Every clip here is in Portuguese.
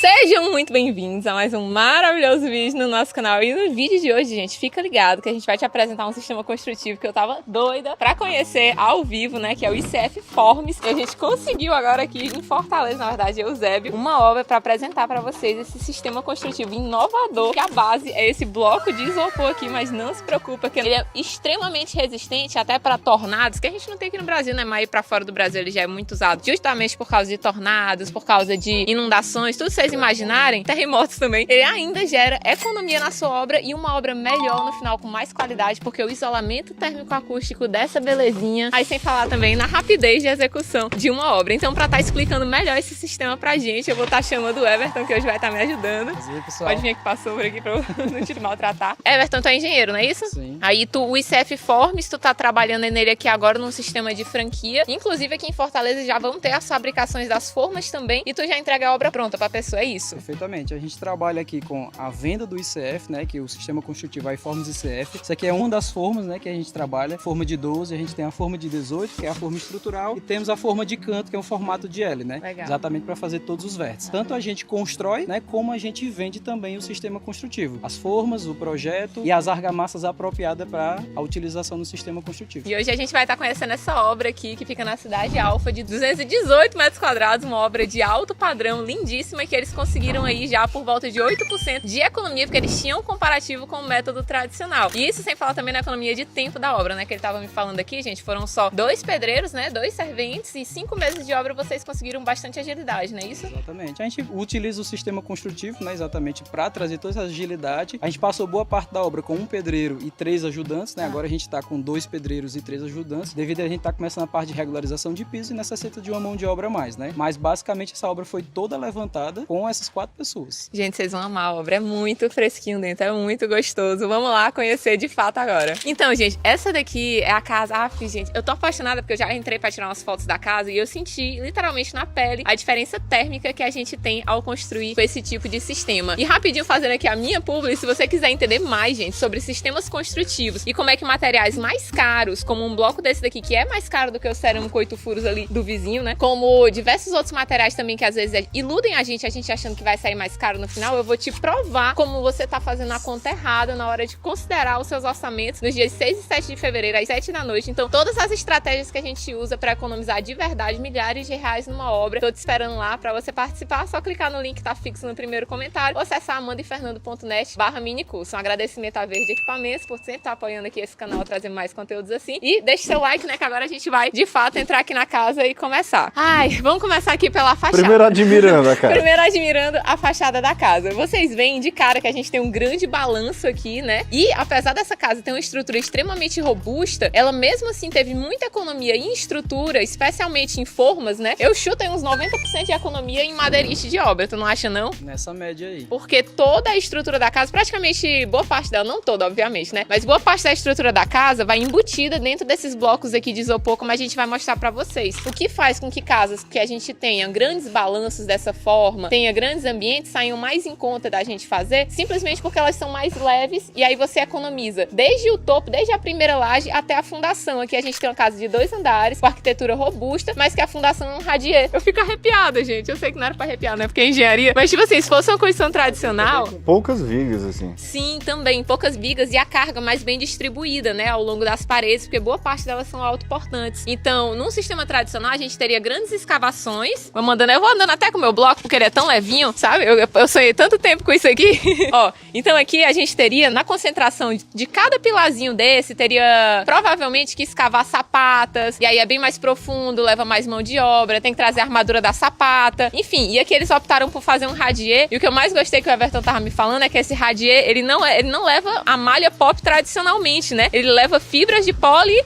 Sejam muito bem-vindos a mais um maravilhoso vídeo no nosso canal. E no vídeo de hoje, gente, fica ligado que a gente vai te apresentar um sistema construtivo que eu tava doida pra conhecer ao vivo, né? Que é o ICF Forms. E a gente conseguiu agora aqui em Fortaleza, na verdade, Eusébio, uma obra pra apresentar pra vocês esse sistema construtivo inovador, que a base é esse bloco de isopor aqui, mas não se preocupa que ele é extremamente resistente até pra tornados, que a gente não tem aqui no Brasil, né? Mas aí pra fora do Brasil ele já é muito usado justamente por causa de tornados, por causa de inundações, tudo vocês imaginarem, terremotos também. Ele ainda gera economia na sua obra e uma obra melhor no final, com mais qualidade, porque o isolamento térmico-acústico dessa belezinha, aí sem falar também na rapidez de execução de uma obra. Então, pra estar explicando melhor esse sistema pra gente, eu vou estar chamando o Everton, que hoje vai estar me ajudando. Sim, pessoal. Pode vir aqui passar por aqui pra eu não te maltratar. Everton, tu é engenheiro, não é isso? Sim. Aí o ICF Forms, tu tá trabalhando nele aqui agora num sistema de franquia. Inclusive aqui em Fortaleza já vão ter as fabricações das formas também, e tu já entrega a obra pronta pra pessoa, é isso? Perfeitamente. A gente trabalha aqui com a venda do ICF, né, que é o sistema construtivo iForms ICF. Isso aqui é uma das formas, né, que a gente trabalha. Forma de 12, a gente tem a forma de 18, que é a forma estrutural, e temos a forma de canto, que é um formato de L, né? Legal. Exatamente para fazer todos os vértices. Tanto a gente constrói, né, como a gente vende também o sistema construtivo. As formas, o projeto e as argamassas apropriadas para a utilização no sistema construtivo. E hoje a gente vai estar conhecendo essa obra aqui, que fica na Cidade Alfa, de 218 metros quadrados, uma obra de alto padrão, lindíssima, que eles conseguiram aí já por volta de 8% de economia, porque eles tinham um comparativo com o método tradicional. E isso sem falar também na economia de tempo da obra, né, que ele estava me falando aqui, gente, foram só 2 pedreiros, né, 2 serventes e 5 meses de obra vocês conseguiram bastante agilidade, não é isso? Exatamente. A gente utiliza o sistema construtivo, né, exatamente para trazer toda essa agilidade. A gente passou boa parte da obra com um pedreiro e 3 ajudantes, né? Agora a gente está com 2 pedreiros e 3 ajudantes, devido a gente estar começando a parte de regularização de piso e necessita de uma mão de obra a mais, né? Mas basicamente essa obra foi toda levantada com essas 4 pessoas. Gente, vocês vão amar a obra, é muito fresquinho dentro, é muito gostoso. Vamos lá conhecer de fato agora. Então, gente, essa daqui é a casa. Gente, eu tô apaixonada porque eu já entrei pra tirar umas fotos da casa e eu senti literalmente na pele a diferença térmica que a gente tem ao construir com esse tipo de sistema. E rapidinho fazendo aqui a minha publi, se você quiser entender mais, gente, sobre sistemas construtivos e como é que materiais mais caros, como um bloco desse daqui, que é mais caro do que o cerâmico 8 furos ali do vizinho, né? Como diversos outros materiais também que às vezes iludem a gente achando que vai sair mais caro no final, eu vou te provar como você tá fazendo a conta errada na hora de considerar os seus orçamentos nos dias 6 e 7 de fevereiro, às 7 da noite. Então, todas as estratégias que a gente usa para economizar de verdade milhares de reais numa obra, tô te esperando lá para você participar. É só clicar no link que tá fixo no primeiro comentário ou acessar amandefernando.net/minicurso. Um agradecimento à Verde Equipamentos por sempre estar apoiando aqui esse canal, trazer mais conteúdos assim. E deixe seu like, né, que agora a gente vai, de fato, entrar aqui na casa e começar. Ai, vamos começar aqui pela fachada. Primeiro admirando a casa. Primeiro admirando a fachada da casa. Vocês veem de cara que a gente tem um grande balanço aqui, né? E apesar dessa casa ter uma estrutura extremamente robusta, ela mesmo assim teve muita economia em estrutura, especialmente em formas, né? Eu chuto aí uns 90% de economia em madeirite de obra, tu não acha não? Nessa média aí. Porque toda a estrutura da casa, praticamente boa parte dela, não toda, obviamente, né? Mas boa parte da estrutura da casa vai embutida dentro desses blocos aqui de isopor, como a gente vai mostrar pra vocês. O que faz com que casas que a gente tenha grandes balanços dessa forma, tenha grandes ambientes, saiam mais em conta da gente fazer, simplesmente porque elas são mais leves e aí você economiza desde o topo, desde a primeira laje até a fundação. Aqui a gente tem uma casa de 2 andares, com arquitetura robusta, mas que a fundação é um radier. Eu fico arrepiada, gente. Eu sei que não era pra arrepiar, né? Porque é engenharia. Mas, tipo assim, se fosse uma construção tradicional... Poucas vigas, assim. Sim, também. Poucas vigas e a carga mais bem distribuída, né? Ao longo das paredes, porque boa parte delas são autoportantes. Então, num sistema tradicional, a gente teria grandes escavações. Eu vou andando até com o meu bloco, porque ele é tão levinho, sabe? Eu sonhei tanto tempo com isso aqui. Ó, então aqui a gente teria, na concentração de cada pilarzinho desse, teria provavelmente que escavar sapatas. E aí é bem mais profundo, leva mais mão de obra, tem que trazer a armadura da sapata. Enfim, e aqui eles optaram por fazer um radier. E o que eu mais gostei que o Everton tava me falando é que esse radier, ele não leva a malha pop tradicionalmente, né? Ele leva fibras de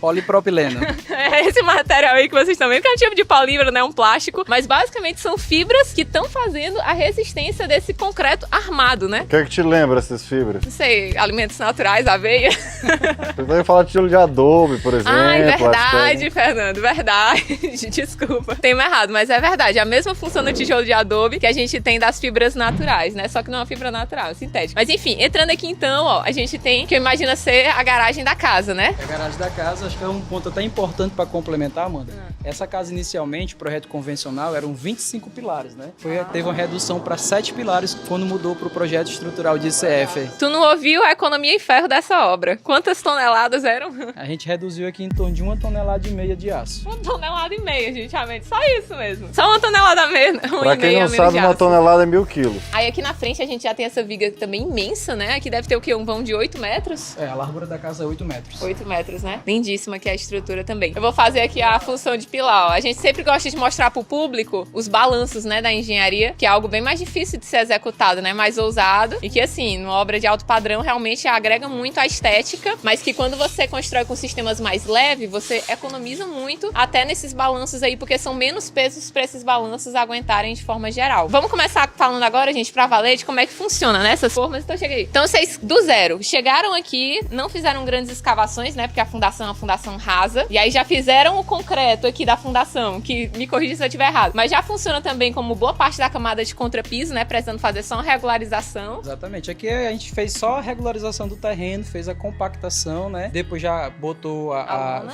Polipropileno. É esse material aí que vocês estão vendo, que é um tipo de polímero, né? Um plástico. Mas basicamente são fibras que estão fazendo a resistência desse concreto armado, né? O que é que te lembra essas fibras? Não sei, alimentos naturais, aveia. Você vai falar de tijolo de adobe, por exemplo. Ai, verdade, Fernando, verdade. Desculpa. Tem errado, mas é verdade. A mesma função do tijolo de adobe que a gente tem das fibras naturais, né? Só que não é uma fibra natural, é sintética. Mas enfim, entrando aqui então, ó, a gente tem, que eu imagino ser a garagem da casa, né? A garagem da casa, acho que é um ponto até importante para complementar, Amanda. Essa casa inicialmente, o projeto convencional, eram 25 pilares, né? Teve uma redução para 7 pilares quando mudou para o projeto estrutural de ICF. Tu não ouviu a economia em ferro dessa obra? Quantas toneladas eram? A gente reduziu aqui em torno de 1,5 tonelada de aço. 1,5 tonelada, gente, realmente. Só isso mesmo. Só 1 tonelada menos. Pra quem não sabe, uma tonelada é 1.000 quilos. Aí aqui na frente a gente já tem essa viga também imensa, né? Aqui deve ter o quê? Um vão de 8 metros? A largura da casa é 8 metros. 8 metros, né? Lindíssima aqui a estrutura também. Eu vou fazer aqui a função de pilar, ó. A gente sempre gosta de mostrar pro público os balanços, né, da engenharia, que é algo bem mais difícil de ser executado, né? Mais ousado. E que, assim, numa obra de alto padrão, realmente agrega muito a estética, mas que quando você constrói com sistemas mais leves, você economiza muito até nesses balanços aí, porque são menos pesos para esses balanços aguentarem de forma geral. Vamos começar falando agora, gente, pra valer de como é que funciona, né? Essas formas. Então, cheguei. Então, vocês, do zero, chegaram aqui, não fizeram grandes escavações, né? Porque a fundação é uma fundação rasa. E aí já fizeram o concreto aqui da fundação, que me corrija se eu estiver errado. Mas já funciona também como boa parte da camada de contrapiso, né? Precisando fazer só uma regularização. Exatamente. Aqui a gente fez só a regularização do terreno, fez a compactação, né? Depois já botou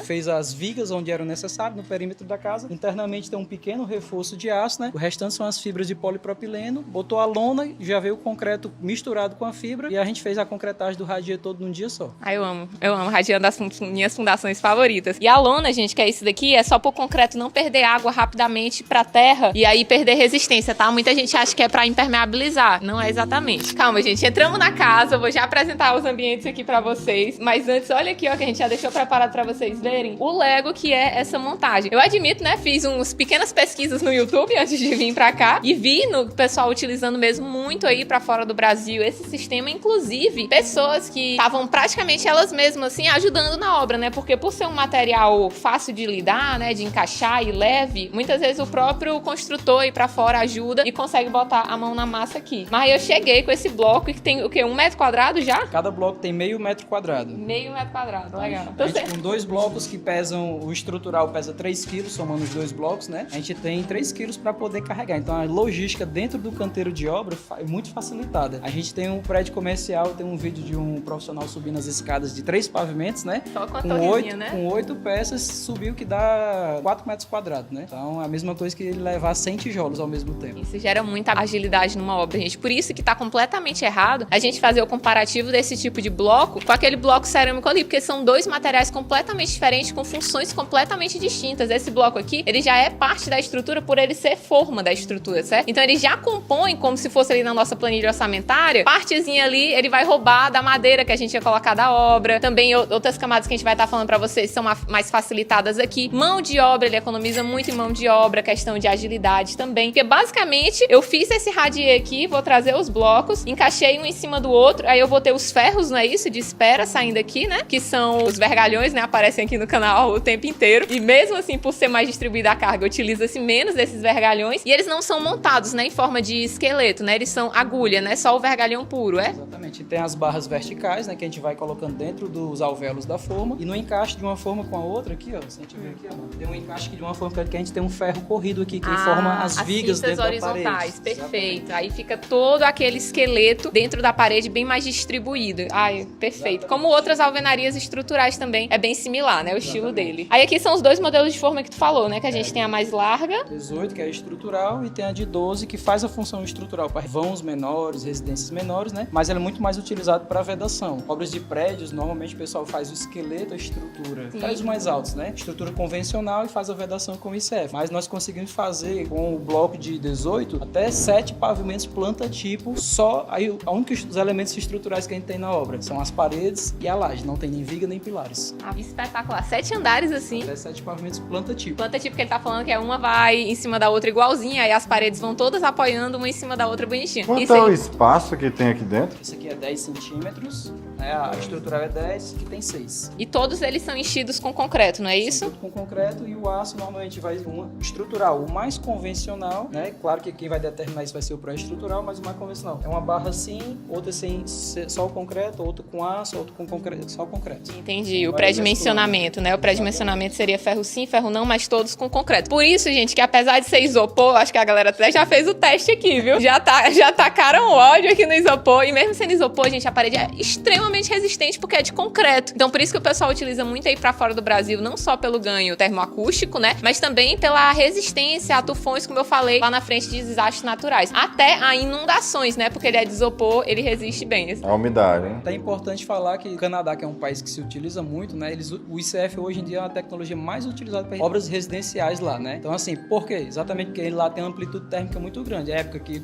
fez as vigas onde eram necessárias no perímetro da casa. Internamente tem um pequeno reforço de aço, né? O restante são as fibras de polipropileno. Botou a lona, já veio o concreto misturado com a fibra e a gente fez a concretagem do radier todo num dia só. Ah, eu amo. Radier é uma das minhas fundações favoritas. E a lona, gente, que é isso daqui, é só pro concreto não perder água rapidamente pra terra e aí perder resistência, tá? Muita gente acha que é pra impermeabilizar. Não é exatamente. Calma, gente. Entramos na casa, eu vou já apresentar os ambientes aqui pra vocês. Mas antes, olha aqui, ó, que a gente já deixou preparado pra vocês verem o Lego que é essa montagem. Eu admito, né? Fiz uns pequenas pesquisas no YouTube antes de vir pra cá e vi no pessoal utilizando mesmo muito aí pra fora do Brasil esse sistema, inclusive pessoas que estavam praticamente elas mesmas, assim, ajudando na obra, né? Porque por ser um material fácil de lidar, né? De encaixar e leve, muitas vezes o próprio construtor aí pra fora ajuda e consegue botar a mão na massa aqui. Mas aí eu cheguei com esse bloco que tem o quê? 1 metro quadrado já? Cada bloco tem meio metro quadrado. Meio metro quadrado, legal. A gente com 2 blocos que pesam, o estrutural pesa 3 quilos, somando os 2 blocos, né? A gente tem 3 quilos para poder carregar. Então a logística dentro do canteiro de obra é muito facilitada. A gente tem um prédio comercial, tem um vídeo de um profissional subindo as escadas de 3 pavimentos, né? Só com a torrezinha, né? Com 8 peças, subiu que dá 4 metros quadrados, né? Então é a mesma coisa que ele levar 100 tijolos ao mesmo tempo. Isso gera muita agilidade numa obra, gente. Por isso que tá completamente errado a gente fazer o comparativo desse tipo de bloco com aquele bloco cerâmico ali, porque são 2 materiais completamente diferentes, com funções completamente distintas. Esse bloco aqui, ele já é parte da estrutura por ele ser forma da estrutura, certo? Então ele já compõe, como se fosse ali na nossa planilha orçamentária, partezinha ali, ele vai roubar da madeira que a gente ia colocar da obra. Também outras camadas que a gente vai estar falando pra vocês são mais facilitadas aqui. Mão de obra, ele economiza muito em mão de obra, questão de agilidade também. Porque basicamente, eu fiz esse radier aqui, vou trazer os blocos, encaixei um em cima do outro, aí eu vou ter os ferros, não é isso? De espera saindo aqui, né? Que são os vergalhões, né? Aparecem aqui no canal o tempo inteiro. E mesmo assim, por ser mais distribuída a carga, utiliza-se menos desses vergalhões. E eles não são montados, né? Em forma de esqueleto, né? Eles são agulha, né? Só o vergalhão puro, é? Exatamente. E tem as barras verticais, né? Que a gente vai colocando dentro dos alvéolos da forma. E no encaixe de uma forma com a outra aqui, ó. Se a gente ver aqui, ó. Tem um encaixe aqui de uma forma que a gente tem um ferro corrido aqui, que forma as vigas dentro da parede. Perfeito. Exatamente. Aí fica todo aquele esqueleto dentro da parede bem mais distribuído. Ai, perfeito. Exatamente. Como outras alvenarias estruturais também, é bem similar, né? O estilo dele. Aí aqui são os 2 modelos de forma que tu falou, né? Que a gente tem a mais larga. 18, que é estrutural, e tem a de 12, que faz a função estrutural para vãos menores, residências menores, né? Mas ela é muito mais utilizada para vedação. Obras de prédios, normalmente o pessoal faz o esqueleto, a estrutura. Prédios mais altos, né? Estrutura convencional e faz a vedação com o ICF. Mas nós conseguimos fazer com o bloco de 18 até 7 pavimentos planta tipo, só aí a única dos elementos estruturais que a gente tem na obra são as paredes e a laje, não tem nem viga nem pilares. Ah, espetacular. 7 andares assim. Até 7 pavimentos planta tipo. Planta tipo que ele tá falando que uma vai em cima da outra igualzinha, aí as paredes vão todas apoiando uma em cima da outra bonitinha. Quanto é o espaço que tem aqui dentro? Esse aqui é 10 centímetros, né? A estrutural é 10, esse aqui tem 6. E todos eles são enchidos com concreto, não é isso? Tudo com concreto, e o aço normalmente vai estrutural, o mais convencional, né? Claro que quem vai determinar isso vai ser o pré-estrutural, mas o mais convencional. É uma barra assim, outra sem só o concreto, outra com aço, outra com concreto, só o concreto. Entendi. O pré-dimensionamento, né? O pré-dimensionamento seria ferro sim, ferro não, mas todos com concreto. Por isso, gente, que apesar de ser isopor, acho que a galera até já fez o teste aqui, viu? Já tacaram ódio aqui no isopor. E mesmo sendo isopor, gente, a parede é extremamente resistente porque é de concreto. Então, por isso que o pessoal utiliza muito aí pra fora do Brasil, não só pelo ganho termoacústico, acústico, né? Mas também pela resistência a tufões, como eu falei, lá na frente de desastres naturais. Até a inundações, né? Porque ele é de isopor, ele resiste bem. A umidade, hein? É importante falar que o Canadá, que é um país que se utiliza muito, né? O ICF hoje em dia é uma tecnologia mais utilizada para obras residenciais lá, né? Então, assim, por quê? Exatamente porque ele lá tem uma amplitude térmica muito grande. É a época aqui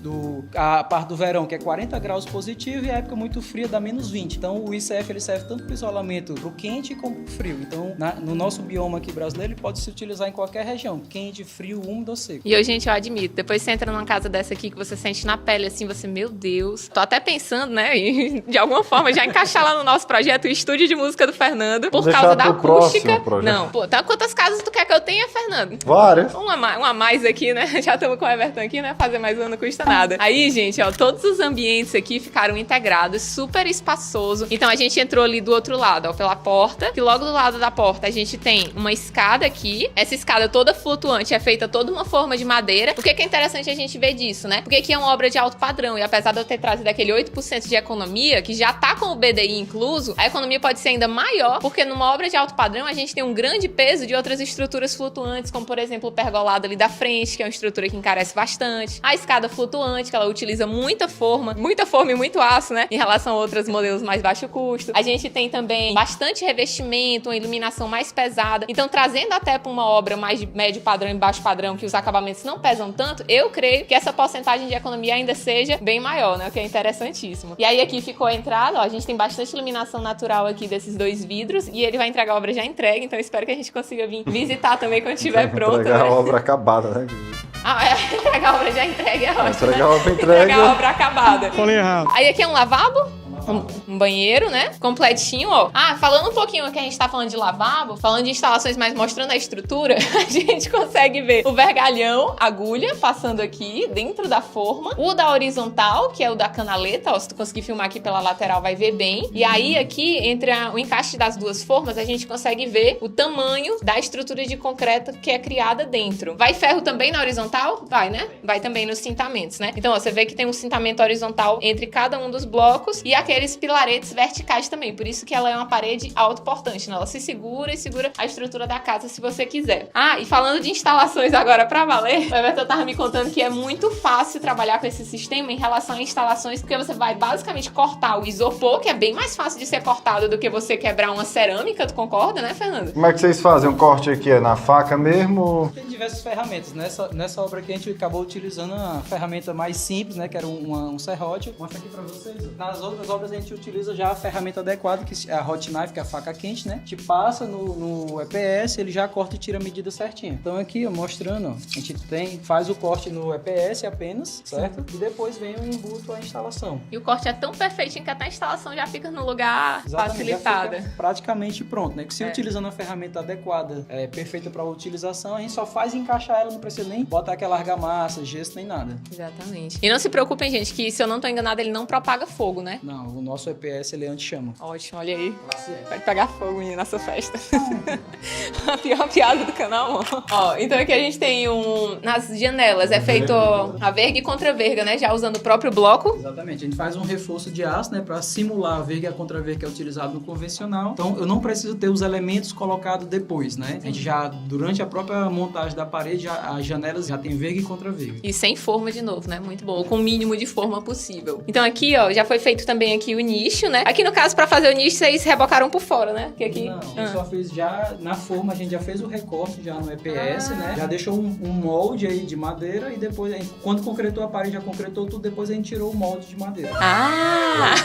a parte do verão, que é 40 graus positivo, e a época muito fria dá menos 20. Então, o ICF ele serve tanto para isolamento pro quente como pro frio. Então, no nosso bioma aqui brasileiro, ele pode se utilizar em qualquer região, quente, frio, úmido ou seco. E eu, gente, eu admito, depois você entra numa casa dessa aqui que você sente na pele, assim, você, meu Deus. Tô até pensando, né, em, de alguma forma, já encaixar lá no nosso projeto o estúdio de música do Fernando, por causa da acústica. Não, pô, tá quantas casas tu quer que eu tenha, Fernando? Várias. Uma a mais aqui, né? Já estamos com o Everton aqui, né? Fazer mais uma não custa nada. Aí, gente, ó, todos os ambientes aqui ficaram integrados, super espaçoso. Então, a gente entrou ali do outro lado, ó, pela porta, que logo do lado da porta a gente tem uma escada aqui. Essa escada toda flutuante é feita toda uma forma de madeira. Por que que é interessante a gente ver disso, né? Porque aqui é uma obra de alto padrão e apesar de eu ter trazido aquele 8% de economia, que já tá com o BDI incluso, a economia pode ser ainda maior, porque numa obra de alto padrão a gente tem um grande peso de outras estruturas flutuantes, como por exemplo o pergolado ali da frente, que é uma estrutura que encarece bastante. A escada flutuante, que ela utiliza muita forma e muito aço, né? Em relação a outros modelos mais baixo custo. A gente tem também bastante revestimento, uma iluminação mais pesada. Então, trazendo até para uma obra mais de médio padrão e baixo padrão, que os acabamentos não pesam tanto, eu creio que essa porcentagem de economia ainda seja bem maior, né? O que é interessantíssimo. E aí aqui ficou a entrada, ó, a gente tem bastante iluminação natural aqui desses dois vidros e ele vai entregar a obra já entregue, então eu espero que a gente consiga vir visitar também quando estiver pronta. Entregar né? a obra acabada, né? Entregar a obra já entregue é ótimo. Entregar a obra entregue. Entregar a obra acabada. Falei errado. Aí aqui é um lavabo. Um banheiro, né? Completinho, ó. Falando um pouquinho que a gente tá falando de lavabo, falando de instalações, mas mostrando a estrutura, a gente consegue ver o vergalhão, agulha, passando aqui dentro da forma. O da horizontal, que é o da canaleta, ó. Se tu conseguir filmar aqui pela lateral, vai ver bem. E aí, aqui, entre o encaixe das duas formas, a gente consegue ver o tamanho da estrutura de concreto que é criada dentro. Vai ferro também na horizontal? Vai, né? Vai também nos cintamentos, né? Então, ó, você vê que tem um cintamento horizontal entre cada um dos blocos e aqueles pilaretes verticais também, por isso que ela é uma parede autoportante, né? Ela se segura e segura a estrutura da casa se você quiser. E falando de instalações agora pra valer, o Everton tava me contando que é muito fácil trabalhar com esse sistema em relação a instalações, porque você vai basicamente cortar o isopor, que é bem mais fácil de ser cortado do que você quebrar uma cerâmica, tu concorda, né, Fernando? Como é que vocês fazem? Um corte aqui é na faca mesmo? Tem diversas ferramentas. Nessa obra aqui a gente acabou utilizando a ferramenta mais simples, né? Que era um serrote. Vou mostrar aqui pra vocês. Nas outras obras a gente utiliza já a ferramenta adequada, que é a hot knife, que é a faca quente, né? A gente passa no EPS, ele já corta e tira a medida certinha. Então aqui, ó, mostrando, ó, a gente faz o corte no EPS apenas, certo? E depois vem o embuto, a instalação. E o corte é tão perfeitinho que até a instalação já fica no lugar Exatamente, facilitada. Já fica praticamente pronto, né? Que se utilizando a ferramenta adequada, perfeita para a utilização, a gente só faz encaixar ela, não precisa nem botar aquela argamassa, gesso, nem nada. Exatamente. E não se preocupem, gente, que se eu não tô enganada, ele não propaga fogo, né? Não, o nosso EPS ele é anti-chama. Ótimo, olha aí. Pode pegar fogo, menina, nessa festa. A pior piada do canal, amor. Ó, então aqui a gente tem nas janelas, é feito a verga e contra-verga, né? Já usando o próprio bloco. Exatamente. A gente faz um reforço de aço, né? Pra simular a verga e a contra-verga que é utilizado no convencional. Então, eu não preciso ter os elementos colocados depois, né? A gente já, durante a própria montagem da parede, as janelas já tem verga e contra-verga. E sem forma de novo, né? Muito bom. Com o mínimo de forma possível. Então aqui, ó, já foi feito também aqui o nicho, né? Aqui no caso, pra fazer o nicho, vocês rebocaram por fora, né? Que aqui... Não, a gente só fez já na forma, a gente já fez o recorte já no EPS, né? Já deixou um molde aí de madeira e depois, quando concretou a parede, já concretou tudo, depois a gente tirou o molde de madeira.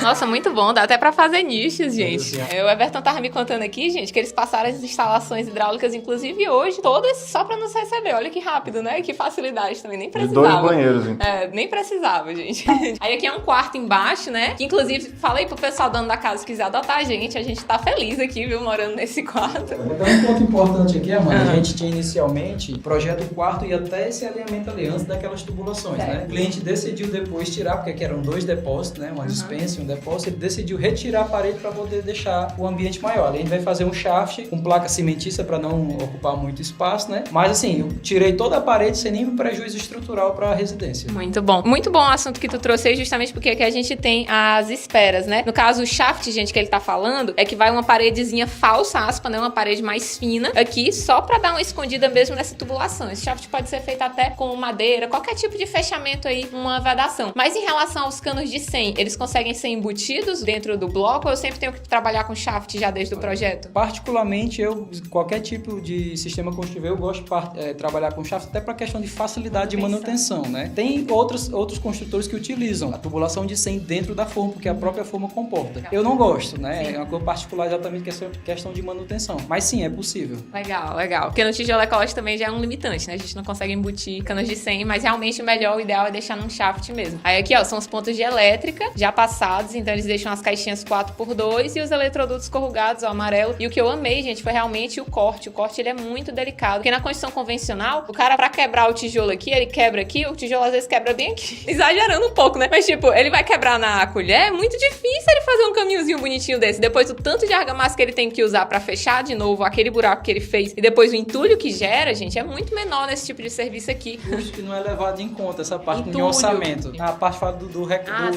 Nossa, muito bom. Dá até pra fazer nichos, gente. O Everton tava me contando aqui, gente, que eles passaram as instalações hidráulicas, inclusive hoje, todas só pra nos receber. Olha que rápido, né? Que facilidade também. Nem precisava. E 2 banheiros, então. Nem precisava, gente. Aí aqui é um quarto embaixo, né? Que inclusive, falei pro pessoal dono da casa, se quiser adotar a gente tá feliz aqui, viu? Morando nesse quarto. Então, um ponto importante aqui, Amanda, a gente tinha inicialmente o projeto do quarto e até esse alinhamento ali, antes daquelas tubulações, né? O cliente decidiu depois tirar, porque aqui eram 2 depósitos, né? Uma dispensa e um depósito. Ele decidiu retirar a parede para poder deixar o ambiente maior. Ali a gente vai fazer um shaft com placa cimentícia para não ocupar muito espaço, né? Mas assim, eu tirei toda a parede sem nenhum prejuízo estrutural para a residência. Muito bom. Muito bom o assunto que tu trouxe aí, justamente porque aqui a gente tem as esferas, né? No caso, o shaft, gente, que ele tá falando, é que vai uma paredezinha falsa, aspa, né? Uma parede mais fina aqui, só pra dar uma escondida mesmo nessa tubulação. Esse shaft pode ser feito até com madeira, qualquer tipo de fechamento aí, uma vedação. Mas em relação aos canos de 100, eles conseguem ser embutidos dentro do bloco ou eu sempre tenho que trabalhar com shaft já desde o projeto? Particularmente, qualquer tipo de sistema construtivo, eu gosto de trabalhar com shaft até para questão de facilidade de manutenção, né? Tem outros construtores que utilizam a tubulação de 100 dentro da forma, porque a própria forma comporta. Eu não gosto, né? Sim. É uma coisa particular exatamente questão de manutenção. Mas sim, é possível. Legal, legal. Porque no tijolo ecológico também já é um limitante, né? A gente não consegue embutir canos de 100, mas realmente o ideal é deixar num shaft mesmo. Aí aqui, ó, são os pontos de elétrica já passados, então eles deixam as caixinhas 4x2 e os eletrodutos corrugados, ó, amarelo. E o que eu amei, gente, foi realmente o corte. O corte, ele é muito delicado, porque na construção convencional, o cara, pra quebrar o tijolo aqui, ele quebra aqui, o tijolo às vezes quebra bem aqui. Exagerando um pouco, né? Mas, tipo, ele vai quebrar na colher, é muito difícil ele fazer um caminhozinho bonitinho desse. Depois, o tanto de argamassa que ele tem que usar pra fechar de novo aquele buraco que ele fez e depois o entulho que gera, gente, é muito menor nesse tipo de serviço aqui. Custo que não é levado em conta, essa parte Entulho. em orçamento. A parte fala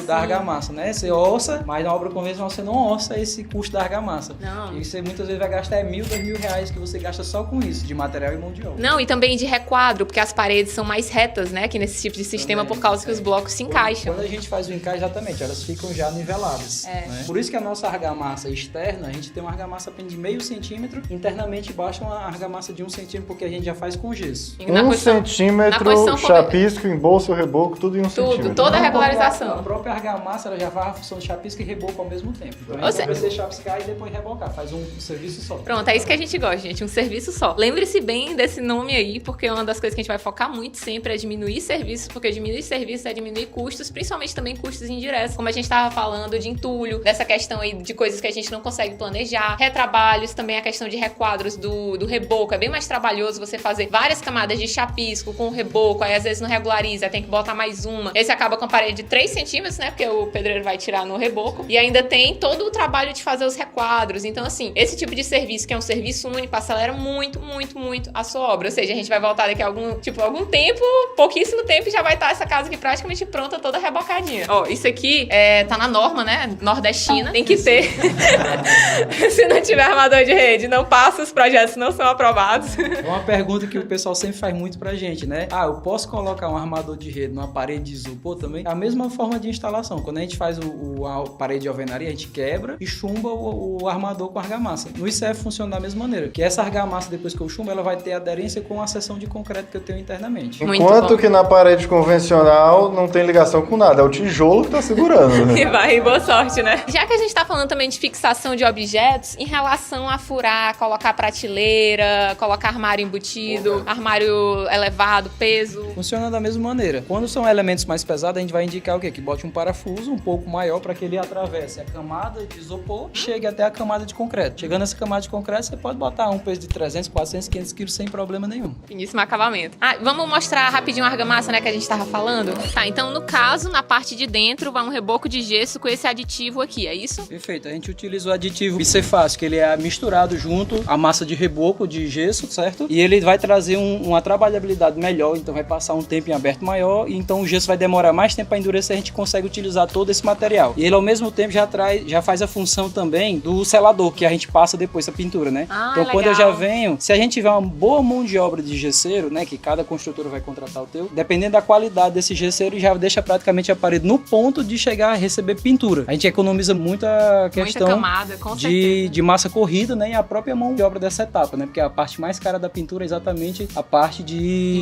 da argamassa, né? Você orça, mas na obra convencional você não orça esse custo da argamassa. Não. E você muitas vezes vai gastar R$1.000, R$2.000 que você gasta só com isso, de material e mão de obra. Não, e também de requadro, porque as paredes são mais retas, né, aqui nesse tipo de sistema, Também, por causa que os blocos se encaixam. Quando a gente faz o encaixe, exatamente, elas ficam já niveladas. Né? Por isso que a nossa argamassa externa, a gente tem uma argamassa apenas de meio centímetro, internamente baixa uma argamassa de 1 centímetro, porque a gente já faz com gesso. centímetro, chapisco, embolso, reboco, tudo em 1 centímetro. Toda a regularização. A própria argamassa, ela já faz a função de chapisco e reboco ao mesmo tempo. Então, a Ou gente precisa chapiscar e depois rebocar, faz um serviço só. Pronto, é isso que a gente gosta, gente, um serviço só. Lembre-se bem desse nome aí, porque uma das coisas que a gente vai focar muito sempre é diminuir serviços, porque diminuir serviços é diminuir custos, principalmente também custos indiretos, como a gente estava falando de entulho, dessa questão aí de coisas que a gente não consegue planejar, retrabalhos, também a questão de requadros do reboco, é bem mais trabalhoso você fazer várias camadas de chapisco com o reboco, aí às vezes não regulariza, aí tem que botar mais uma, esse acaba com a parede de 3 centímetros, né, porque o pedreiro vai tirar no reboco, e ainda tem todo o trabalho de fazer os requadros, então assim, esse tipo de serviço, que é um serviço único, acelera muito, muito, muito a sua obra, ou seja, a gente vai voltar daqui a algum tempo, pouquíssimo tempo, e já vai estar essa casa aqui praticamente pronta, toda rebocadinha. Ó, isso aqui tá na norma, né, nordestina, tem que ter. Se não tiver armador de rede, não passa, os projetos não são aprovados. É uma pergunta que o pessoal sempre faz muito pra gente, né? Eu posso colocar um armador de rede numa parede de isopor também? É a mesma forma de instalação. Quando a gente faz a parede de alvenaria, a gente quebra e chumba o armador com argamassa. No ICF funciona da mesma maneira, que essa argamassa, depois que eu chumbo, ela vai ter aderência com a seção de concreto que eu tenho internamente. Enquanto que na parede convencional não tem ligação com nada, é o tijolo que tá segurando, né? E vai, boa sorte, né? Já que a gente tá falando também de fixação de objetos, em relação a furar, colocar prateleira, colocar armário embutido, armário elevado, peso... Funciona da mesma maneira. Quando são elementos mais pesados, a gente vai indicar o quê? Que bote um parafuso um pouco maior para que ele atravesse a camada de isopor e chegue até a camada de concreto. Chegando nessa camada de concreto, você pode botar um peso de 300, 400, 500 quilos sem problema nenhum. Finíssimo acabamento. Vamos mostrar rapidinho a argamassa, né, que a gente tava falando? Tá, então no caso, na parte de dentro, vai um reboco de gesso com esse aditivo aqui, é isso? Perfeito. A gente utiliza o aditivo bicefácil, que ele é misturado junto à massa de reboco de gesso, certo? E ele vai trazer uma trabalhabilidade melhor, então vai passar um tempo em aberto maior, e então o gesso vai demorar mais tempo para endurecer, a gente consegue utilizar todo esse material. E ele ao mesmo tempo já faz a função também do selador, que a gente passa depois a pintura, né? Então legal. Quando eu já venho, se a gente tiver uma boa mão de obra de gesseiro, né, que cada construtora vai contratar o teu, dependendo da qualidade desse gesseiro, já deixa praticamente a parede no ponto de chegar a receber pintura. A gente economiza muita questão camada, com de massa corrida, né, e a própria mão de obra dessa etapa, né, porque a parte mais cara da pintura é exatamente a parte de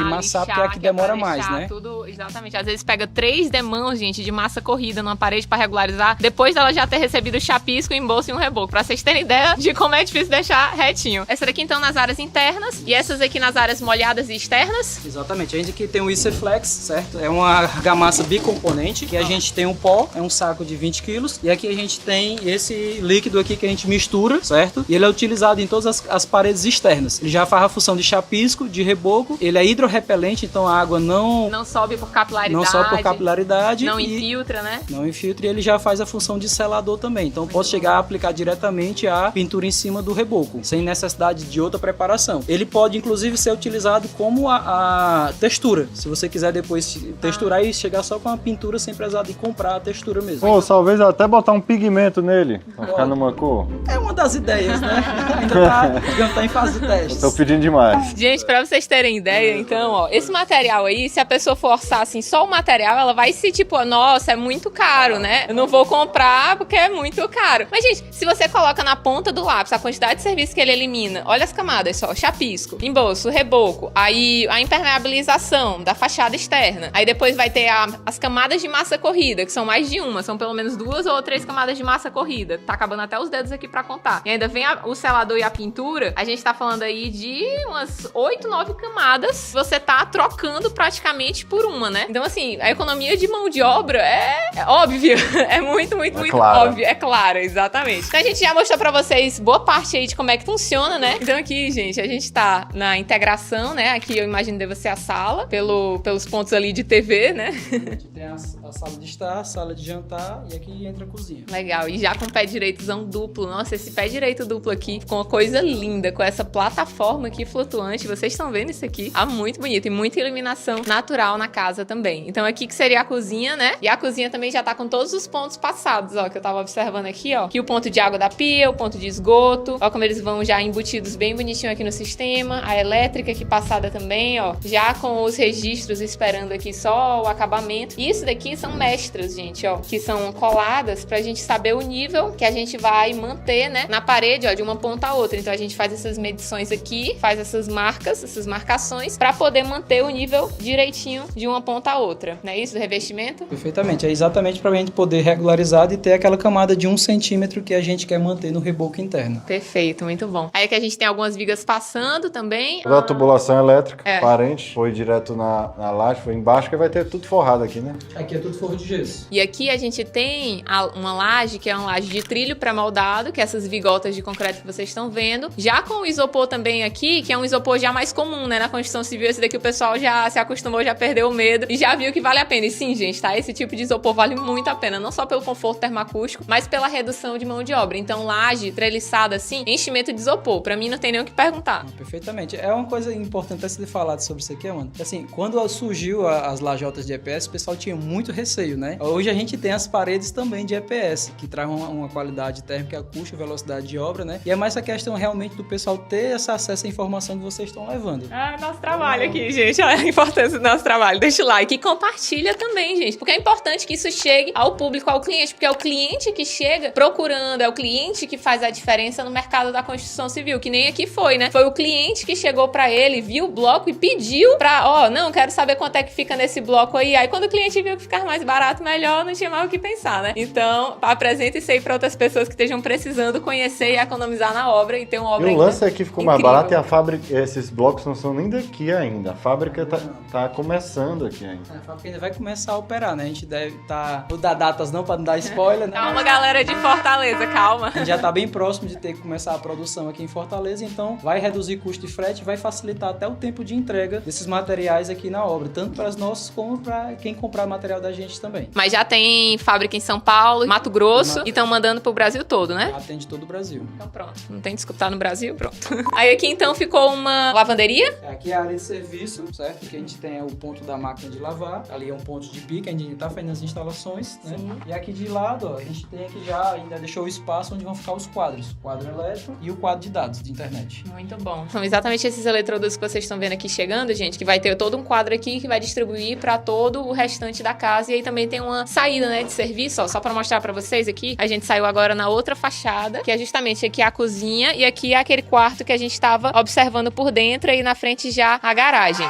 massar, porque é a que demora mais, né? Tudo, exatamente. Às vezes pega 3 demãos, gente, de massa corrida numa parede para regularizar, depois dela já ter recebido o chapisco, o embolso e um reboco, pra vocês terem ideia de como é difícil deixar retinho. Essa daqui então nas áreas internas e essas aqui nas áreas molhadas e externas. Exatamente. A gente aqui tem o ICFlex, certo? É uma argamassa bicomponente, que a gente tem um pó, é um saco de 20 quilos, e aqui a gente tem esse líquido aqui que a gente mistura, certo? E ele é utilizado em todas as paredes externas. Ele já faz a função de chapisco, de reboco, ele é hidrorrepelente, então a água não sobe por capilaridade. Não sobe por capilaridade. Não infiltra, né? Não infiltra, e ele já faz a função de selador também. Então eu posso chegar a aplicar diretamente a pintura em cima do reboco, sem necessidade de outra preparação. Ele pode inclusive ser utilizado como a textura. Se você quiser depois texturar e chegar só com a pintura sem precisar de comprar a textura. textura mesmo. Pô, talvez até botar um pigmento nele, pra ficar numa cor. É uma das ideias, né? Ainda tá em fase de testes. Tô pedindo demais. Gente, pra vocês terem ideia, então, ó, esse material aí, se a pessoa forçar, assim, só o material, ela vai se, tipo, nossa, é muito caro, né? Eu não vou comprar porque é muito caro. Mas, gente, se você coloca na ponta do lápis a quantidade de serviço que ele elimina, olha as camadas só, chapisco, embolso, reboco, aí a impermeabilização da fachada externa, aí depois vai ter as camadas de massa corrida, que são mais de uma, são pelo menos 2 ou 3 camadas de massa corrida, tá acabando até os dedos aqui pra contar. E ainda vem o selador e a pintura, a gente tá falando aí de umas 8, 9 camadas, você tá trocando praticamente por uma, né? Então, assim, a economia de mão de obra é óbvia, é muito clara. óbvia, é clara, exatamente. Então a gente já mostrou pra vocês boa parte aí de como é que funciona, né? Então aqui, gente, a gente tá na integração, né? Aqui eu imagino deve ser a sala, pelos pontos ali de TV, né? Aqui tem a sala de estar, a sala de jantar e aqui entra a cozinha. Legal, e já com pé direitozão duplo. Nossa, esse pé direito duplo aqui ficou uma coisa linda, com essa plataforma aqui flutuante. Vocês estão vendo isso aqui? Ah, muito bonito. E muita iluminação natural na casa também. Então aqui que seria a cozinha, né? E a cozinha também já tá com todos os pontos passados, ó, que eu tava observando aqui, ó. Aqui o ponto de água da pia, o ponto de esgoto. Ó como eles vão já embutidos bem bonitinho aqui no sistema. A elétrica aqui passada também, ó. Já com os registros esperando aqui só o acabamento. E isso daqui são mestras, gente, ó. Que são coladas pra gente saber o nível que a gente vai manter, né? Na parede, ó, de uma ponta a outra. Então a gente faz essas medições aqui, faz essas marcas, essas marcações, pra poder manter o nível direitinho de uma ponta a outra. Não é isso do revestimento? Perfeitamente. É exatamente pra gente poder regularizar e ter aquela camada de 1 centímetro que a gente quer manter no reboco interno. Perfeito, muito bom. Aí aqui a gente tem algumas vigas passando também. Toda a tubulação elétrica, É. parente, foi direto na laje, foi embaixo, que vai ter tudo forrado aqui, né? Aqui é tudo forro de gesso. E aqui a gente tem uma laje, que é uma laje de trilho pré-moldado, que é essas vigotas de concreto que vocês estão vendo. Já com o isopor também aqui, que é um isopor já mais comum, né? Na construção civil, esse daqui o pessoal já se acostumou, já perdeu o medo e já viu que vale a pena. E sim, gente, tá? Esse tipo de isopor vale muito a pena, não só pelo conforto termoacústico, mas pela redução de mão de obra. Então, laje treliçada assim, enchimento de isopor. Pra mim, não tem nem o que perguntar. Perfeitamente. É uma coisa importante até se falar sobre isso aqui, mano. Assim, quando surgiu as lajotas de EPS, o pessoal tinha muito receio, né? Hoje a gente tem as paredes também de EPS, que traz uma qualidade térmica, custo, velocidade de obra, né? E é mais essa questão realmente do pessoal ter esse acesso à informação que vocês estão levando. Ah, nosso trabalho aqui, gente. Olha a importância do nosso trabalho. Deixa o like e compartilha também, gente. Porque é importante que isso chegue ao público, ao cliente. Porque é o cliente que chega procurando, é o cliente que faz a diferença no mercado da construção civil. Que nem aqui foi, né? Foi o cliente que chegou pra ele, viu o bloco e pediu pra, não, quero saber quanto é que fica nesse bloco aí. Aí quando o cliente viu que ficar mais barato, melhor, não tinha mais o que pensar, né? Então, apresenta isso aí pra outras pessoas que estejam precisando conhecer e economizar na obra e ter uma obra E o lance é que ficou mais incrível. barato e a fábrica, esses blocos não são nem daqui ainda. A fábrica tá começando aqui ainda. A fábrica ainda vai começar a operar, né? A gente deve estar... Não dar datas não, pra não dar spoiler, né? Calma, galera de Fortaleza, calma. A gente já tá bem próximo de ter que começar a produção aqui em Fortaleza, então vai reduzir custo de frete, vai facilitar até o tempo de entrega desses materiais aqui na obra, tanto para as nossas como para quem comprar material da gente também. Mas já tem fábrica em São Paulo, Mato Grosso e estão mandando pro Brasil todo, né? Atende todo o Brasil. Então pronto, não tem desculpa, tá no Brasil, pronto. Aí aqui então ficou uma lavanderia. Aqui é a área de serviço, certo? Que a gente tem o ponto da máquina de lavar, ali é um ponto de pique, a gente tá fazendo as instalações, né? Sim. E aqui de lado, ó, a gente tem aqui já, ainda deixou o espaço onde vão ficar os quadros, o quadro elétrico e o quadro de dados de internet. Muito bom. São exatamente esses eletrodos que vocês estão vendo aqui chegando, gente, que vai ter todo um quadro aqui que vai distribuir para todo o restante da casa. E aí também tem uma saída, né, de serviço, ó, só para mostrar para vocês aqui. A gente saiu agora na outra fachada, que é justamente aqui a cozinha e aqui é aquele quarto que a gente estava observando por dentro e na frente já a garagem.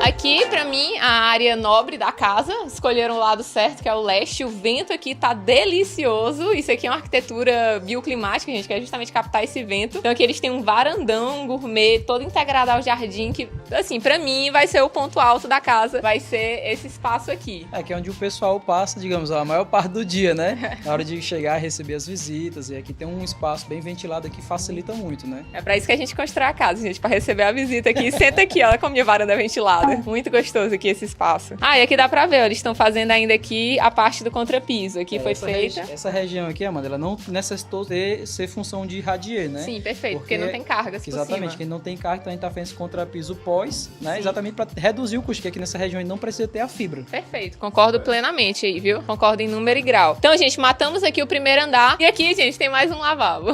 Aqui, pra mim, a área nobre da casa, escolheram o lado certo, que é o leste. O vento aqui tá delicioso. Isso aqui é uma arquitetura bioclimática, gente, que é justamente captar esse vento. Então aqui eles têm um varandão gourmet, todo integrado ao jardim, que, assim, pra mim vai ser o ponto alto da casa, vai ser esse espaço aqui. É que é onde o pessoal passa, digamos, a maior parte do dia, né? Na hora de chegar e receber as visitas. E aqui tem um espaço bem ventilado que facilita muito, né? É pra isso que a gente constrói a casa, gente, pra receber a visita aqui. Senta aqui, olha como minha varanda é ventilada. ligado? Muito gostoso aqui esse espaço. Ah, e aqui dá pra ver, ó, eles estão fazendo ainda aqui a parte do contrapiso. Aqui foi feita. Essa região aqui, Amanda, ela não necessitou ser função de radier, né? Sim, perfeito, porque não tem cargas por exatamente, cima. porque não tem carga, então a gente tá fazendo esse contrapiso pós, né? Sim. Exatamente pra reduzir o custo, que aqui nessa região a gente não precisa ter a fibra. Perfeito, concordo plenamente aí, viu? Concordo em número e grau. Então, gente, matamos aqui o primeiro andar. E aqui, gente, tem mais um lavabo.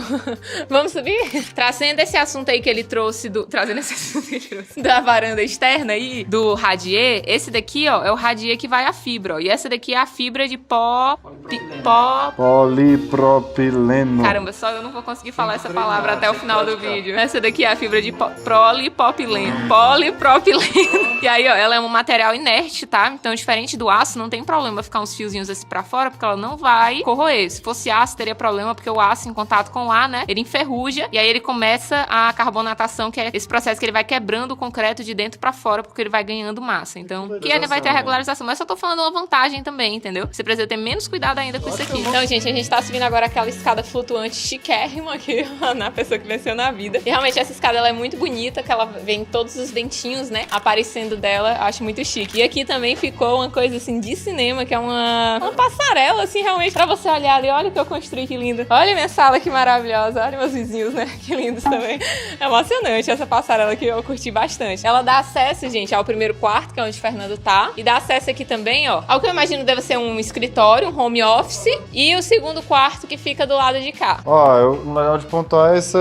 Vamos subir? Trazendo esse assunto aí que ele trouxe da varanda externa aí, do radier, esse daqui, ó, é o radier que vai a fibra, ó. E essa daqui é a fibra de polipropileno. Caramba, só eu não vou conseguir falar essa palavra até o final do vídeo. Essa daqui é a fibra de polipropileno. Polipropileno. E aí, ó, ela é um material inerte, tá? Então, diferente do aço, não tem problema ficar uns fiozinhos assim pra fora, porque ela não vai corroer. Se fosse aço, teria problema, porque o aço, em contato com o ar, né, ele enferruja, e aí ele começa a carbonatação, que é esse processo que ele vai quebrando o concreto de dentro pra fora, porque ele vai ganhando massa. Então, que ele vai ter a regularização. Mas eu só tô falando uma vantagem também, entendeu? Você precisa ter menos cuidado ainda com isso aqui. Então, gente, a gente tá subindo agora aquela escada flutuante chiquérrima aqui, na pessoa que venceu na vida. E realmente essa escada, ela é muito bonita, que ela vem todos os dentinhos, né, aparecendo dela. Acho muito chique. E aqui também ficou uma coisa, assim, de cinema, que é uma passarela, assim, realmente, pra você olhar ali. Olha o que eu construí, que lindo. Olha minha sala, que maravilhosa. Olha meus vizinhos, né, que lindos também. É emocionante essa passarela que eu curti bastante. Ela dá acesso, gente, ao primeiro quarto, que é onde o Fernando tá. E dá acesso aqui também, ó, ao que eu imagino deve ser um escritório, um home office. E o segundo quarto que fica do lado de cá. Ó, o legal de pontuar é isso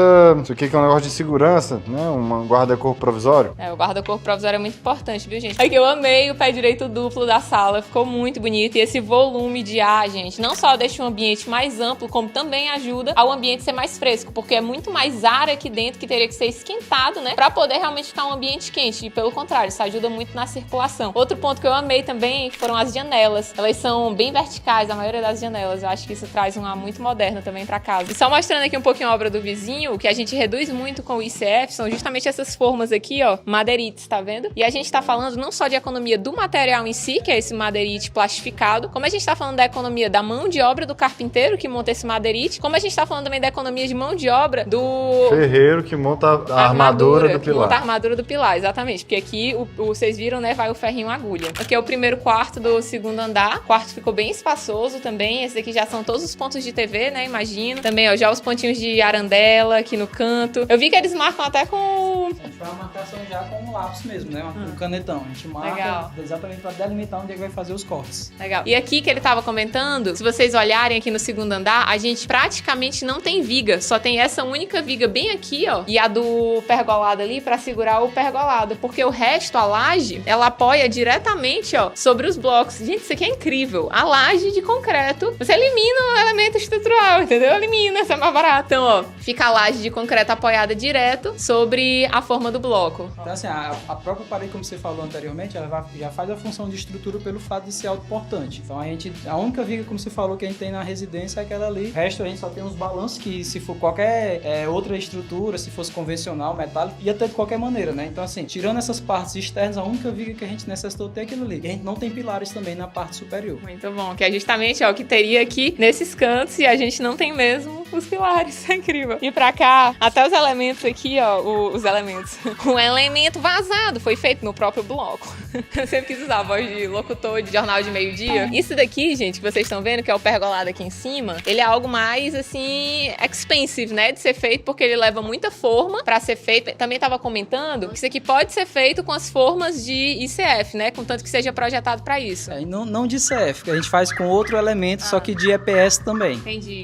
aqui que é um negócio de segurança, né? Um guarda-corpo provisório. É, o guarda-corpo provisório é muito importante, viu, gente? Aqui eu amei o pé direito duplo da sala, ficou muito bonito. E esse volume de ar, gente, não só deixa o ambiente mais amplo, como também ajuda ao ambiente ser mais fresco, porque é muito mais ar aqui dentro que teria que ser esquentado, né, pra poder realmente ficar um ambiente quente. E pelo contrário, isso ajuda muito na circulação. Outro ponto que eu amei também foram as janelas. Elas são bem verticais, a maioria das janelas. Eu acho que isso traz um ar muito moderno também pra casa. E só mostrando aqui um pouquinho a obra do vizinho, o que a gente reduz muito com o ICF são justamente essas formas aqui, ó, madeirites, tá vendo? E a gente tá falando não só de economia do material em si, que é esse madeirite plastificado, como a gente tá falando da economia da mão de obra do carpinteiro que monta esse madeirite, como a gente tá falando também da economia de mão de obra do ferreiro que monta a armadura do pilar. Monta a armadura do pilar, exatamente. Porque aqui, vocês viram, né, vai o ferrinho agulha. Aqui é o primeiro quarto do segundo andar. O quarto ficou bem espaçoso também. Esse daqui já são todos os pontos de TV, né, imagino. Também, ó, já os pontinhos de arandela aqui no canto. Eu vi que eles marcam até com... A gente faz uma marcação já com um lápis mesmo, né, com um canetão. A gente marca exatamente para delimitar onde é que vai fazer os cortes. Legal. E aqui que ele tava comentando, se vocês olharem aqui no segundo andar, a gente praticamente não tem viga. Só tem essa única viga bem aqui, ó, e a do pergolado ali pra segurar o pergolado, porque o resto, a laje, ela apoia diretamente, ó, sobre os blocos. Gente, isso aqui é incrível. A laje de concreto, você elimina o elemento estrutural, entendeu? Elimina, isso é mais barato. Então, ó, fica a laje de concreto apoiada direto sobre a forma do bloco. Então, assim, a própria parede, como você falou anteriormente, ela já faz a função de estrutura pelo fato de ser autoportante. Então, a única viga, como você falou, que a gente tem na residência é aquela ali. O resto, a gente só tem uns balanços que, se for qualquer outra estrutura, se fosse convencional, metálico, ia ter de qualquer maneira, né? Então, assim, tirando essas partes externas, a única viga que a gente necessitou ter é aquilo ali. E a gente não tem pilares também na parte superior. Muito bom, que é justamente, ó, o que teria aqui nesses cantos e a gente não tem mesmo os pilares. É incrível. E pra cá, até os elementos aqui, ó, os elementos. Um elemento vazado foi feito no próprio bloco. Eu sempre quis usar a voz de locutor de jornal de meio-dia. Isso daqui, gente, que vocês estão vendo, que é o pergolado aqui em cima, ele é algo mais, assim, expensive, né, de ser feito, porque ele leva muita forma pra ser feito. Também tava comentando que isso aqui pode ser feito com as formas de ICF, né, contanto que seja projetado pra isso. E não de ICF, que a gente faz com outro elemento, só que de EPS também.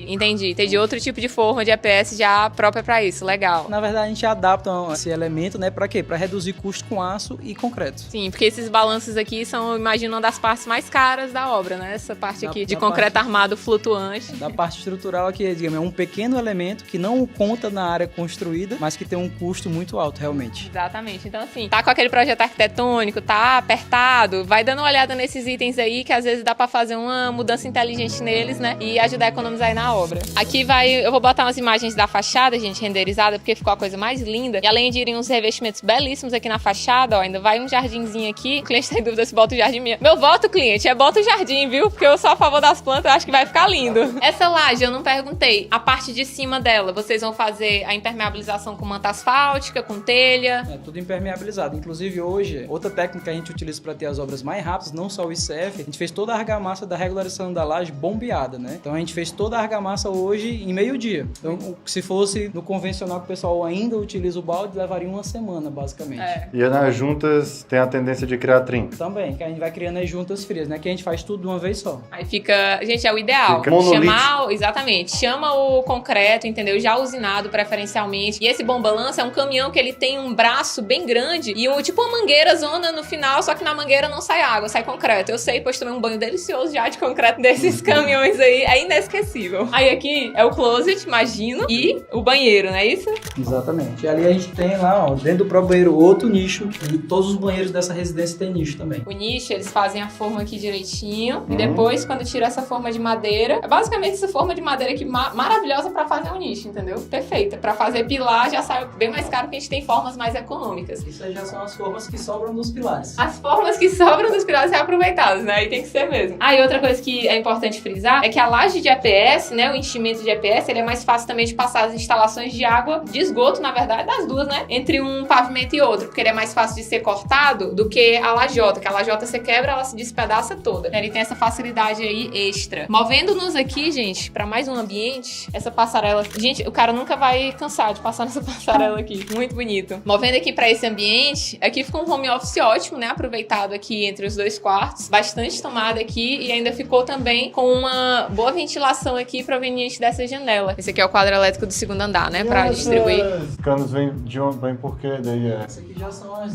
Entendi. Tem de outro tipo de forma de EPS já própria pra isso, legal. Na verdade, a gente adapta esse elemento, né, pra quê? Pra reduzir custo com aço e concreto. Sim, porque esses balanços aqui são, imagino, uma das partes mais caras da obra, né, essa parte aqui de concreto armado flutuante. Da parte estrutural aqui, digamos, é um pequeno elemento que não conta na área construída, mas que tem um custo muito alto, realmente. Exatamente. Então, assim, tá com aquele projeto arquitetônico, tá apertado, vai dando uma olhada nesses itens aí, que às vezes dá pra fazer uma mudança inteligente neles, né, e ajudar a economizar aí na obra. Aqui eu vou botar umas imagens da fachada, gente, renderizada, porque ficou a coisa mais linda. E além de irem uns revestimentos belíssimos aqui na fachada, ó. Ainda vai um jardinzinho aqui. O cliente tá em dúvida se bota o jardim mesmo. Meu voto, cliente, é bota o jardim, viu? Porque eu sou a favor das plantas, eu acho que vai ficar lindo. Essa laje, eu não perguntei. A parte de cima dela, vocês vão fazer a impermeabilização com manta asfáltica, com telha? É tudo impermeabilizado. Inclusive hoje, outra técnica que a gente utiliza para ter as obras mais rápidas, não só o ICF, a gente fez toda a argamassa da regularização da laje bombeada, né? Então a gente fez toda a argamassa hoje em meio-dia. Então, se fosse no convencional que o pessoal ainda utiliza o balde, levaria uma semana, basicamente. E nas juntas tem a tendência de criar trinca. Também, que a gente vai criando as juntas frias, né? Que a gente faz tudo de uma vez só. Aí fica... Gente, é o ideal. Fica monolítico. Exatamente. Chama o concreto, entendeu? Já usinado, preferencialmente. E esse bomba-lança é um caminhão que ele tem um braço bem grande e tipo uma mangueira zona no final, só que na mangueira não sai água, sai concreto. Eu sei, pois tomei um banho delicioso já de concreto desses caminhões aí. É inesquecível. Aí aqui é o closet, imagino, e o banheiro, não é isso? Exatamente. E ali a gente tem lá, ó, dentro do próprio banheiro, outro nicho. E todos os banheiros dessa residência tem nicho também. O nicho, eles fazem a forma aqui direitinho. E depois, quando tira essa forma de madeira, é basicamente essa forma de madeira aqui maravilhosa pra fazer um nicho, entendeu? Perfeita. Pra fazer pilar já sai bem mais caro, porque a gente tem formas mais econômicas. Isso aí já são as formas que sobram dos pilares. As formas que sobram dos pilares reaproveitadas, né? Aí tem que ser mesmo. E outra coisa que é importante frisar é que a laje de EPS, né? O enchimento de EPS, ele é mais fácil também de passar as instalações de água, de esgoto, na verdade, das duas, né? Entre um pavimento e outro, porque ele é mais fácil de ser cortado do que a lajota, que a lajota você quebra, ela se despedaça toda. Ele tem essa facilidade aí extra. Movendo-nos aqui, gente, pra mais um ambiente, essa passarela... Gente, o cara nunca vai cansar de passar nessa passarela aqui. Muito bonito. Movendo aqui pra esse ambiente, aqui ficou um home office ótimo, né? Aproveitado aqui entre os dois quartos. Bastante tomada aqui e ainda ficou também com uma boa ventilação aqui proveniente dessa janela. Esse aqui é o quadro elétrico do segundo andar, né? Pra distribuir. Os canos vêm de onde? Vem por quê? Daí é... Essas aqui já são as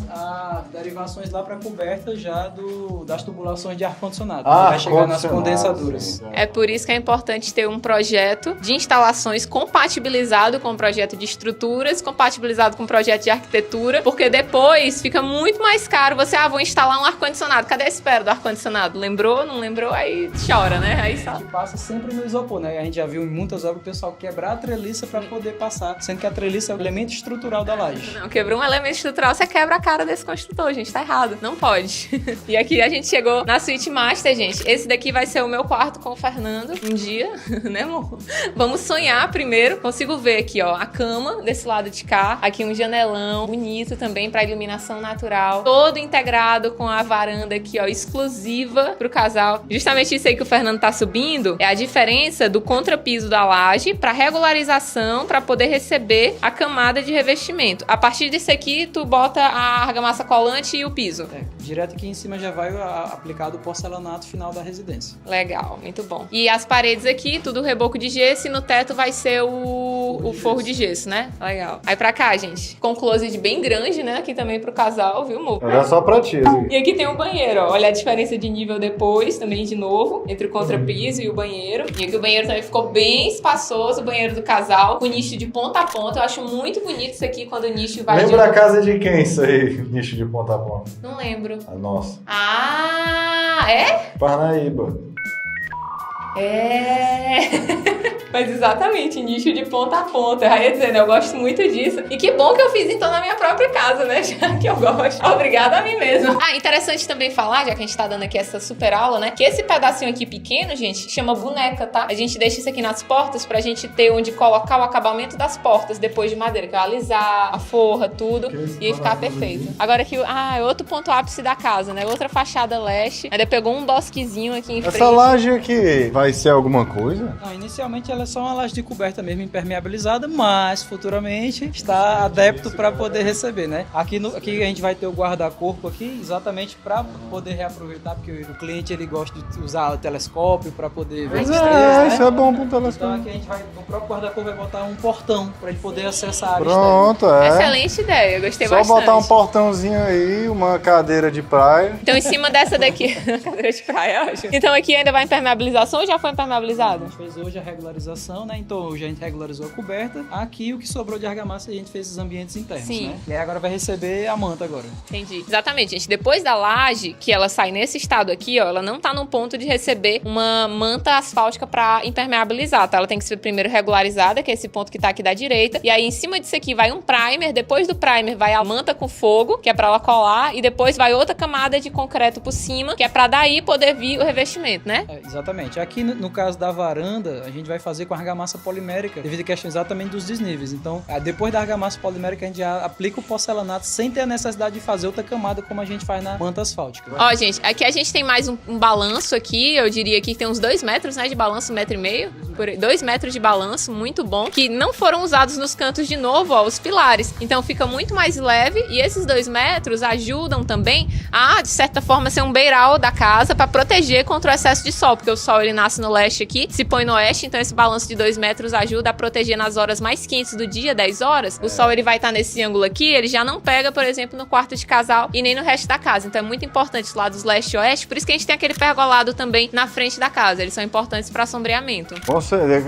derivações lá pra coberta já das tubulações de ar-condicionado. Vai chegar nas condensadoras. Sim, É por isso que é importante ter um projeto de instalações compatibilizado com o projeto de estruturas, compatibilizado com o projeto de arquitetura, porque depois fica muito mais caro você, vou instalar um ar-condicionado. Cadê a espera do ar-condicionado? Lembrou? Não lembrou? Aí chora, né? Aí só... A gente passa sempre no isopor, né? A gente já viu em muitas obras o pessoal quebrar a treliça pra poder passar, sendo que a treliça é o elemento estrutural da laje. Não, quebrou um elemento estrutural, você quebra a cara desse construtor, gente. Tá errado. Não pode. E aqui a gente chegou na suíte master, gente. Esse daqui vai ser o meu quarto com o Fernando um dia, né, amor? Vamos sonhar primeiro. Consigo ver aqui, ó, a cama desse lado de cá. Aqui um janelão bonito também pra iluminação natural. Todo integrado com a varanda aqui, ó, exclusiva pro casal. Justamente isso aí que o Fernando tá subindo é a diferença do contrapiso da laje pra regularização, pra poder receber a camada de revestimento. A partir disso aqui, tu bota a argamassa colante e o piso. Direto aqui em cima já vai aplicado o porcelanato final da residência. Legal, muito bom. E as paredes aqui, tudo reboco de gesso, e no teto vai ser o forro de gesso, né? Legal. Aí pra cá, gente, com um closet bem grande, né? Aqui também pro casal, viu, amor? Olha só pra ti, assim. E aqui tem um banheiro, ó. Olha a diferença de nível depois, também de novo, entre o contrapiso e o banheiro. E aqui o banheiro também ficou bem espaçoso, o banheiro do casal, com nicho de ponta a ponta. Eu acho muito bonito isso aqui, quando o nicho vai... Lembra a casa de quem isso aí? Nicho de ponta a ponta. Não lembro. A nossa. É? Parnaíba. Mas exatamente, nicho de ponta a ponta. Eu ia dizer, né? Eu gosto muito disso. E que bom que eu fiz então na minha própria casa, né? Já que eu gosto. Obrigada a mim mesma. Interessante também falar, já que a gente tá dando aqui essa super aula, né? Que esse pedacinho aqui pequeno, gente, chama boneca, tá? A gente deixa isso aqui nas portas pra gente ter onde colocar o acabamento das portas depois de madeira, que é alisar a forra, tudo, e aí ficar perfeito. Agora aqui, é outro ponto ápice da casa, né? Outra fachada leste. Ainda pegou um bosquezinho aqui em frente. Essa laje aqui vai ser alguma coisa? Não, inicialmente ela é só uma laje de coberta mesmo, impermeabilizada, mas futuramente está adepto para poder receber, né? Aqui a gente vai ter o guarda-corpo aqui, exatamente para poder reaproveitar, porque o cliente ele gosta de usar o telescópio para poder ver as estrelas, né? Isso é bom pro telescópio. Então aqui a gente vai, o próprio guarda-corpo vai botar um portão para ele poder acessar a área Pronto, Excelente ideia, gostei Só bastante. botar um portãozinho aí, uma cadeira de praia. Então, em cima dessa daqui, cadeira de praia, ótimo. Então, aqui ainda vai impermeabilização ou já já foi impermeabilizado? A gente fez hoje a regularização, né? Então hoje a gente regularizou a coberta. Aqui o que sobrou de argamassa a gente fez os ambientes internos, Sim. né? E aí agora vai receber a manta agora. Entendi. Exatamente, gente. Depois da laje, que ela sai nesse estado aqui, ó, ela não tá num ponto de receber uma manta asfáltica pra impermeabilizar, tá? Ela tem que ser primeiro regularizada, que é esse ponto que tá aqui da direita. E aí, em cima disso aqui, vai um primer. Depois do primer, vai a manta com fogo, que é pra ela colar. E depois vai outra camada de concreto por cima, que é pra daí poder vir o revestimento, né? Exatamente. Aqui, no caso da varanda, a gente vai fazer com argamassa polimérica, devido à questão exatamente dos desníveis. Então, depois da argamassa polimérica, a gente já aplica o porcelanato sem ter a necessidade de fazer outra camada, como a gente faz na manta asfáltica. Ó, gente, aqui a gente tem mais um balanço aqui, eu diria que tem uns 2 metros, né, de balanço, 1,5 metro. 2 metros de balanço, muito bom, que não foram usados nos cantos de novo, ó, os pilares. Então fica muito mais leve e esses 2 metros ajudam também a, de certa forma, ser um beiral da casa para proteger contra o excesso de sol, porque o sol ele nasce no leste aqui, se põe no oeste, então esse balanço de 2 metros ajuda a proteger nas horas mais quentes do dia, 10 horas. O sol ele vai estar nesse ângulo aqui, ele já não pega, por exemplo, no quarto de casal e nem no resto da casa. Então é muito importante os lados leste e oeste, por isso que a gente tem aquele pergolado também na frente da casa. Eles são importantes para sombreamento.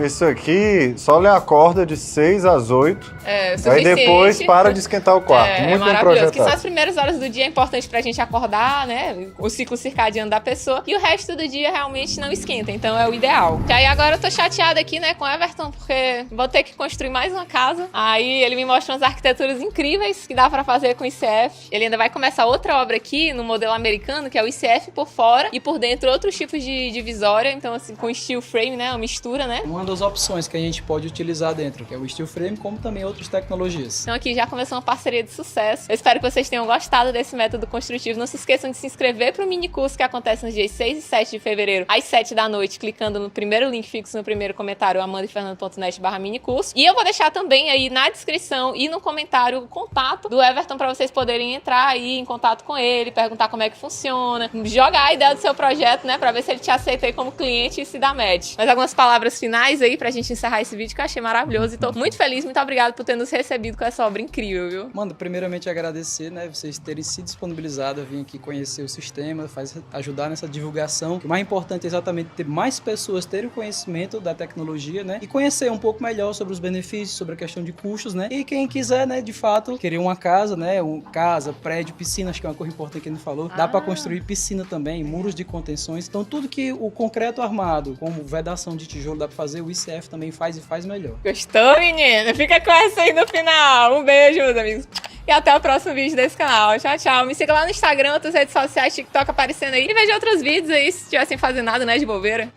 Isso aqui só lhe acorda de 6 às 8. É, aí depois para de esquentar o quarto. É, muito bem maravilhoso, projetado. que são as primeiras horas do dia, é importante pra gente acordar, né? O ciclo circadiano da pessoa. E o resto do dia realmente não esquenta, então é o ideal. E aí agora eu tô chateada aqui, né, com o Everton, porque vou ter que construir mais uma casa. Aí ele me mostrou umas arquiteturas incríveis que dá pra fazer com ICF. Ele ainda vai começar outra obra aqui no modelo americano, que é o ICF por fora e por dentro outros tipos de divisória. Então, assim, com steel frame, né? Uma mistura, né? Uma das opções que a gente pode utilizar dentro, que é o steel frame, como também outras tecnologias. Então aqui já começou uma parceria de sucesso. Eu espero que vocês tenham gostado desse método construtivo. Não se esqueçam de se inscrever para o mini curso que acontece nos dias 6 e 7 de fevereiro, às 7 da noite, clicando no primeiro link fixo no primeiro comentário, amandafernando.net/minicurso. E eu vou deixar também aí na descrição e no comentário o contato do Everton para vocês poderem entrar aí em contato com ele, perguntar como é que funciona, jogar a ideia do seu projeto, né, para ver se ele te aceita aí como cliente e se dá match. Mas algumas palavras finais aí pra gente encerrar esse vídeo que eu achei maravilhoso e tô muito feliz, muito obrigada por ter nos recebido com essa obra incrível, viu? Mano, primeiramente agradecer, né, vocês terem se disponibilizado a vir aqui conhecer o sistema, ajudar nessa divulgação. O mais importante é exatamente ter mais pessoas terem o conhecimento da tecnologia, né, e conhecer um pouco melhor sobre os benefícios, sobre a questão de custos, né, e quem quiser, né, de fato, querer uma casa, né, casa, prédio, piscina, acho que é uma coisa importante que ele falou, dá pra construir piscina também, muros de contenções, então tudo que o concreto armado, como vedação de tijolo dá pra fazer, o ICF também faz e faz melhor. Gostou, menina? Fica com essa aí no final. Um beijo, meus amigos. E até o próximo vídeo desse canal. Tchau, tchau. Me siga lá no Instagram, outras redes sociais, TikTok aparecendo aí. E veja outros vídeos aí, se estivessem fazendo nada, né, de bobeira.